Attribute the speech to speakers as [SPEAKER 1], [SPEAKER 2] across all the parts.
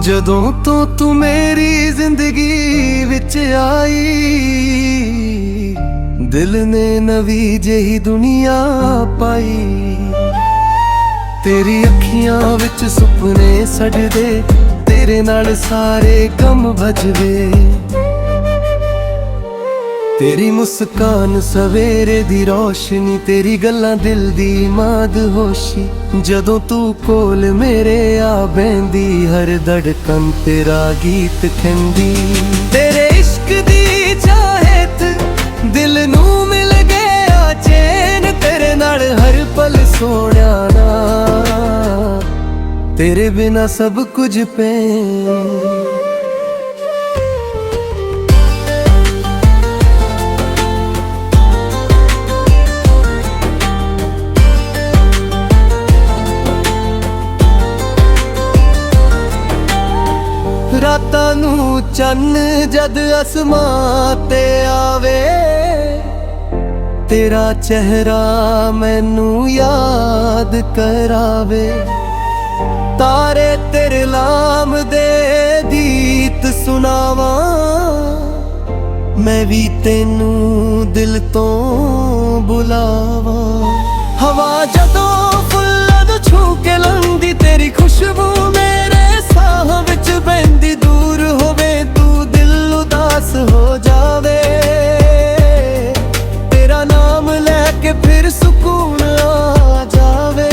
[SPEAKER 1] ਜਦੋਂ ਤੋਂ ਤੂੰ ਮੇਰੀ ਜ਼ਿੰਦਗੀ ਵਿੱਚ ਆਈ, ਦਿਲ ਨੇ ਨਵੀਂ ਜਿਹੀ ਦੁਨੀਆ ਪਾਈ। ਤੇਰੀ ਅੱਖੀਆਂ ਵਿੱਚ ਸੁਪਨੇ ਸਜਦੇ, ਤੇਰੇ ਨਾਲ ਸਾਰੇ ਕੰਮ ਭਜਦੇ। ਤੇਰੀ ਮੁਸਕਾਨ ਸਵੇਰੇ ਦੀ ਰੋਸ਼ਨੀ, ਤੇਰੀ ਗੱਲਾਂ ਦਿਲ ਦੀ ਮਾਦਹੋਸ਼ੀ। ਜਦੋਂ ਤੂੰ ਕੋਲ ਮੇਰੇ ਆ ਬਹਿੰਦੀ, ਹਰ ਧੜਕਨ ਤੇਰਾ ਗੀਤ ਕਹਿੰਦੀ। ਤੇਰੇ ਇਸ਼ਕ ਦੀ ਚਾਹਤ ਦਿਲ ਨੂੰ ਮਿਲ ਗਿਆ ਚੈਨ, ਤੇਰੇ ਨਾਲ ਹਰ ਪਲ ਸੋਹਣਿਆ ਨਾ, ਤੇਰੇ ਬਿਨਾ ਸਭ ਕੁਝ ਪੈਨ। ਰਾਤਾਂ ਨੂੰ ਚੰਨ ਜਦ ਅਸਮਾਂ ਤੇ ਆਵੇ, ਤੇਰਾ ਚਿਹਰਾ ਮੈਨੂੰ ਯਾਦ ਕਰਾਵੇ। ਤਾਰੇ ਤੇਰੇ ਲਾਮ ਦੇ ਗੀਤ ਸੁਣਾਵਾਂ, ਮੈਂ ਵੀ ਤੈਨੂੰ ਦਿਲ ਤੋਂ ਬੁਲਾਵਾਂ। ਹਵਾ ਜਦੋਂ ਫੁੱਲਾਂ ਨੂੰ ਛੂ ਕੇ ਲੰਘਦੀ, ਤੇਰੀ ਖੁਸ਼ਬੂ ਮੇਰੇ ਸਾਹ ਵਿੱਚ ਬਹਿੰਦੀ। ਦੂਰ ਹੋਵੇ ਤੂੰ ਦਿਲ ਉਦਾਸ ਹੋ ਜਾਵੇ, ਤੇਰਾ ਨਾਮ ਲੈ ਕੇ ਫਿਰ ਸਕੂਨ ਆ ਜਾਵੇ।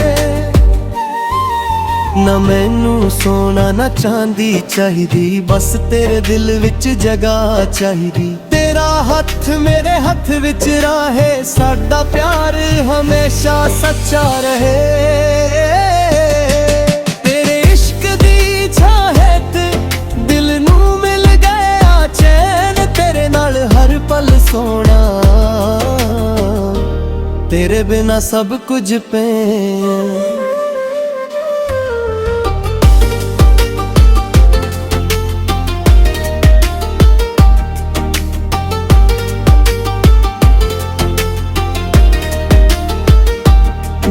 [SPEAKER 1] ਨਾ ਮੈਨੂੰ ਸੋਨਾ ਨਾ ਚਾਂਦੀ ਚਾਹੀਦੀ, ਬਸ ਤੇਰੇ ਦਿਲ ਵਿੱਚ ਜਗ੍ਹਾ ਚਾਹੀਦੀ। ਤੇਰਾ ਹੱਥ ਮੇਰੇ ਹੱਥ ਵਿੱਚ ਰਹੇ, ਸਾਡਾ ਪਿਆਰ ਹਮੇਸ਼ਾ ਸੱਚਾ ਰਹੇ। ਤੇਰੇ ਇਸ਼ਕ ਦੀ ਚਾਹਤ ਦਿਲ ਨੂੰ ਮਿਲ ਗਿਆ ਚੈਨ, ਤੇਰੇ ਨਾਲ ਹਰ ਪਲ ਸੋਹਣਾ, ਤੇਰੇ ਬਿਨਾ ਸਭ ਕੁਝ ਪੈਨ।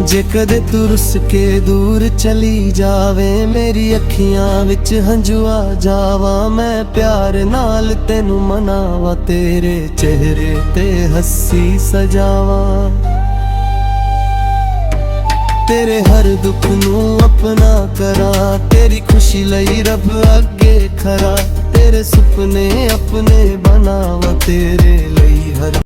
[SPEAKER 1] ਜੇ ਕਦੇ ਤੂੰ ਰੁੱਸ ਕੇ ਦੂਰ ਚਲੀ ਜਾਵੇ, ਮੇਰੀ ਅੱਖੀਆਂ ਵਿੱਚ ਹੰਝੂ ਆ ਜਾਵਾਂ। ਮੈਂ ਪਿਆਰ ਨਾਲ ਤੈਨੂੰ ਮਨਾਵਾਂ, ਤੇਰੇ ਚਿਹਰੇ ਤੇ ਹੱਸੀ ਸਜਾਵਾਂ। ਤੇਰੇ ਹਰ ਦੁੱਖ ਨੂੰ ਆਪਣਾ ਕਰਾਂ, ਤੇਰੀ ਖੁਸ਼ੀ ਲਈ ਰੱਬ ਅੱਗੇ ਖਰਾ। ਤੇਰੇ ਸੁਪਨੇ ਆਪਣੇ